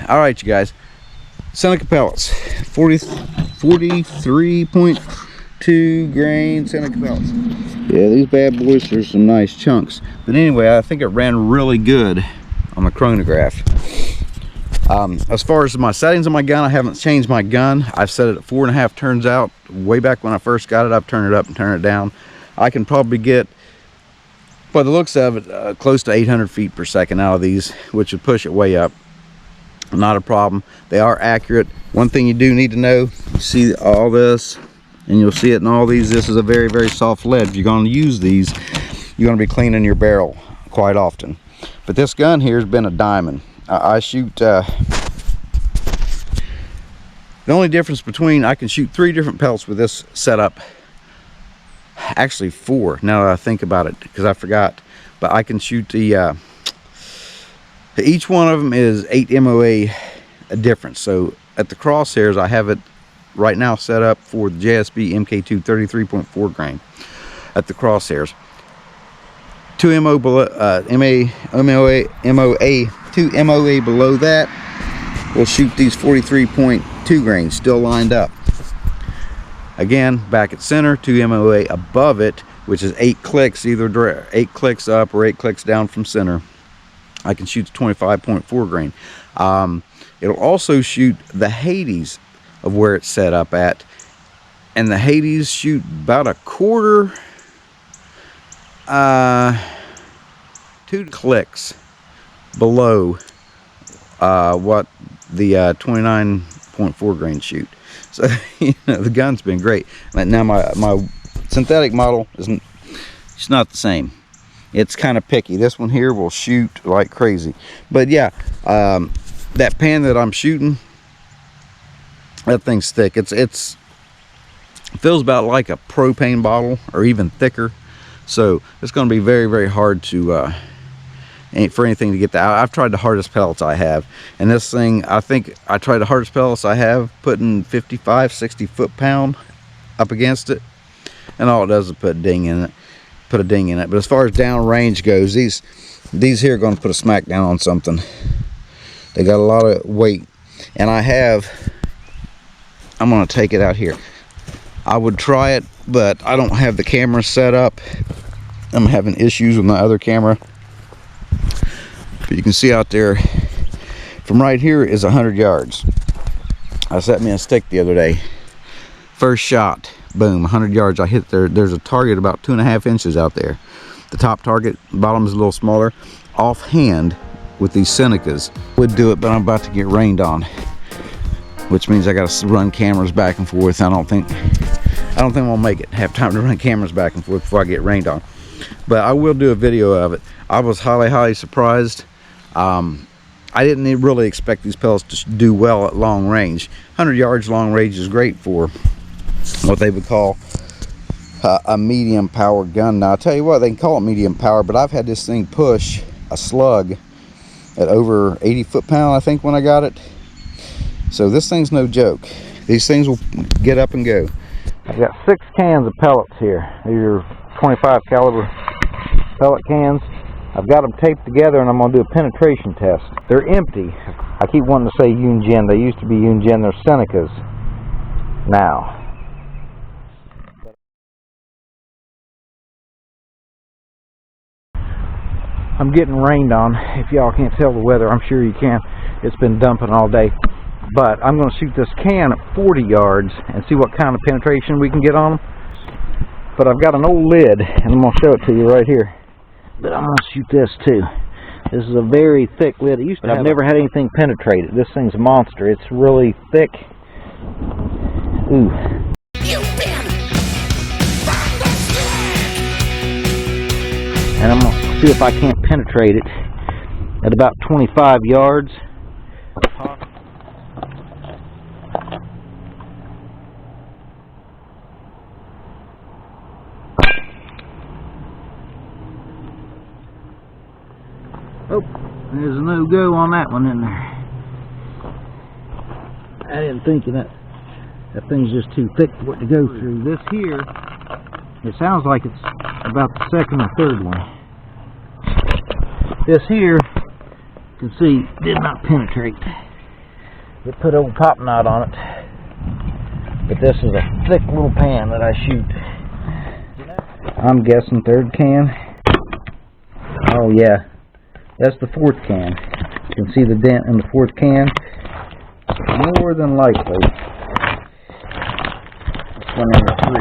All right, you guys, Seneca pellets, 43.2 grain Seneca pellets. Yeah, these bad boys are some nice chunks. But anyway, I think it ran really good on the chronograph. As far as my settings on my gun, I haven't changed my gun. I've set it at 4.5 turns out. Way back when I first got it, I've turned it up and turned it down. I can probably get, by the looks of it, close to 800 feet per second out of these, which would push it way up. Not a problem. They are accurate. One thing you do need to know, you see all this, and you'll see it in all these, this is a very, very soft lead. If you're going to use these, you're going to be cleaning your barrel quite often. But this gun here has been a diamond. I shoot, the only difference between, I can shoot 3 different pellets with this setup. Actually 4, now that I think about it, because I forgot. But I can shoot the, each one of them is 8 MOA difference. So at the crosshairs, I have it right now set up for the JSB MK2 33.4 grain at the crosshairs. 2 MOA below that will shoot these 43.2 grains still lined up. Again, back at center, 2 MOA above it, which is 8 clicks, either 8 clicks up or 8 clicks down from center. I can shoot the 25.4 grain. It'll also shoot the Hades of where it's set up at, and the Hades shoot about a quarter, 2 clicks below what the 29.4 grain shoot. So you know, the gun's been great. Now my synthetic model isn't, it's not the same. It's kind of picky. This one here will shoot like crazy. But yeah, that pan that I'm shooting, that thing's thick. It feels about like a propane bottle or even thicker. So it's going to be very, very hard to for anything to get that out. I've tried the hardest pellets I have, and this thing, I think I tried the hardest pellets I have, putting 55, 60 foot-pound up against it, and all it does is put a ding in it. But as far as down range goes, these here are going to put a smack down on something. They got a lot of weight, and I'm going to take it out here. I would try it, but I don't have the camera set up. I'm having issues with my other camera. But you can see out there, from right here is 100 yards. I set me a stick the other day. First shot, boom, 100 yards. I hit there. There's a target about 2.5 inches out there. The top target, bottom is a little smaller. Offhand with these Senecas would do it, but I'm about to get rained on, which means I got to run cameras back and forth. I don't think we'll make it. Have time to run cameras back and forth before I get rained on. But I will do a video of it. I was highly surprised. I didn't really expect these pellets to do well at long range. 100 yards long range is great for what they would call a medium power gun. Now I'll tell you what, they can call it medium power, but I've had this thing push a slug at over 80 foot-pound, I think, when I got it. So this thing's no joke. These things will get up and go. I've got 6 cans of pellets here. These are 25 caliber pellet cans. I've got them taped together, and I'm going to do a penetration test. They're empty. I keep wanting to say Yunjin. They used to be Yunjin. They're Senecas now. I'm getting rained on. If y'all can't tell the weather, I'm sure you can. It's been dumping all day. But I'm going to shoot this can at 40 yards and see what kind of penetration we can get on them. But I've got an old lid, and I'm going to show it to you right here. But I'm going to shoot this too. This is a very thick lid. I've never had anything penetrate it. This thing's a monster. It's really thick. Ooh. And I'm going to see if I can't penetrate it at about 25 yards. Oh, there's a no-go on that one in there. I didn't think that thing's just too thick for it to go through. This here, it sounds like it's about the second or third one. This here, you can see, did not penetrate. It put old top knot on it. But this is a thick little pan that I shoot. I'm guessing third can. Oh yeah, that's the fourth can. You can see the dent in the fourth can. More than likely, it's one number 3.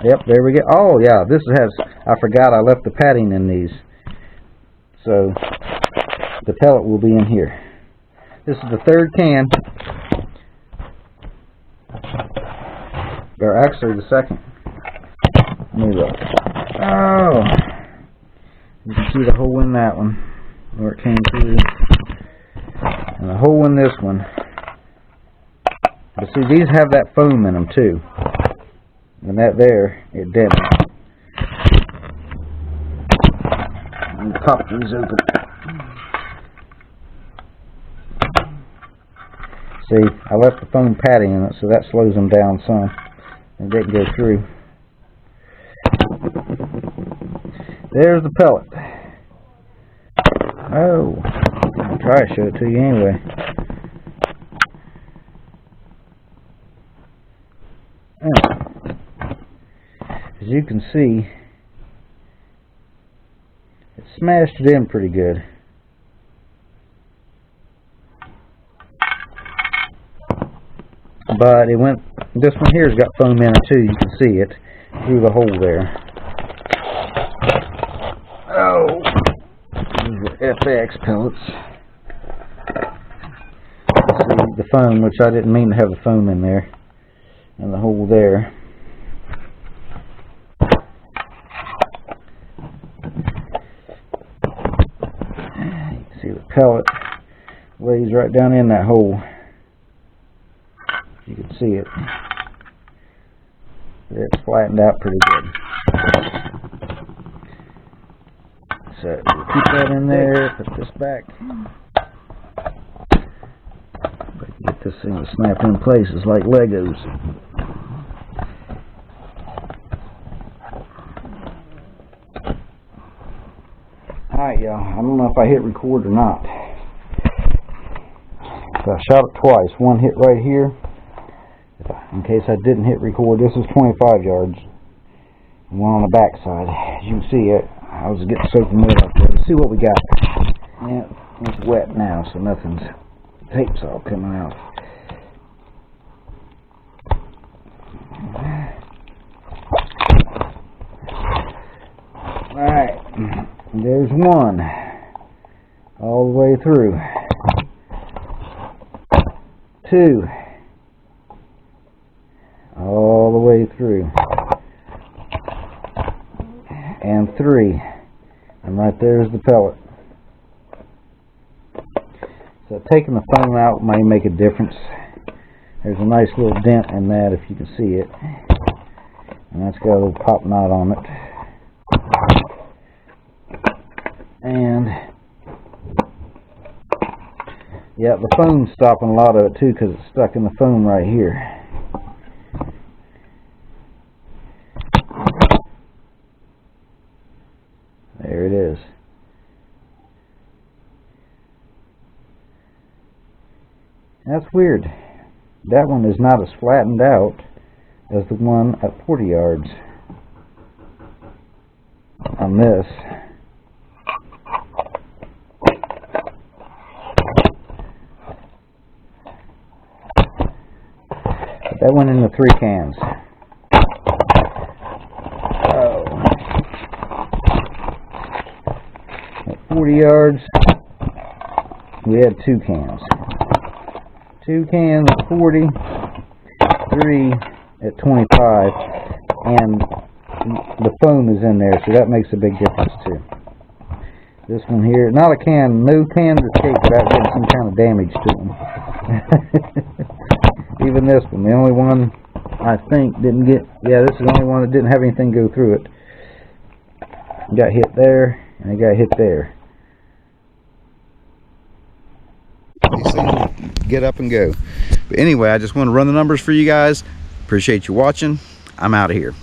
Yep, there we go. Oh yeah, this has, I forgot I left the padding in these. So, the pellet will be in here. This is the third can. Or actually the second. Let me look. Oh! You can see the hole in that one, where it came through. And the hole in this one. But see, these have that foam in them too. And that there, it didn't. Let me pop these open. See, I left the foam padding in it, so that slows them down some. It didn't go through. There's the pellet. Oh, I'll try to show it to you anyway. Oh. As you can see, it smashed it in pretty good. But it went, this one here's got foam in it too, you can see it through the hole there. Oh, these are FX pellets. See the foam, which I didn't mean to have the foam in there, and the hole there. You can see the pellet lays right down in that hole. You can see it. It's flattened out pretty good. So we'll keep that in there, put this back. Get this thing to snap in places like Legos. Alright y'all, I don't know if I hit record or not. So I shot it twice. One hit right here. In case I didn't hit record, this is 25 yards. And one on the back side. As you can see it, I was getting soaking wet up there. Let's see what we got. Yeah, it's wet now, so nothing's, tape's all coming out. Alright, there's one. All the way through. 2. All the way through. And 3. And right there's the pellet. So taking the foam out may make a difference. There's a nice little dent in that if you can see it. And that's got a little pop knot on it. And yeah, the foam's stopping a lot of it too because it's stuck in the foam right here. There it is. That's weird. That one is not as flattened out as the one at 40 yards on this. But that went in the 3 cans. Oh. At 40 yards, we had 2 cans. 2 cans at 40, 3 at 25, and the foam is in there, so that makes a big difference too. This one here, not a can, no cans escaped without getting some kind of damage to them. Even this one, the only one I think didn't get, yeah, this is the only one that didn't have anything go through it. Got hit there, and it got hit there. get up and go. But anyway, I just want to run the numbers for you guys. Appreciate you watching. I'm out of here.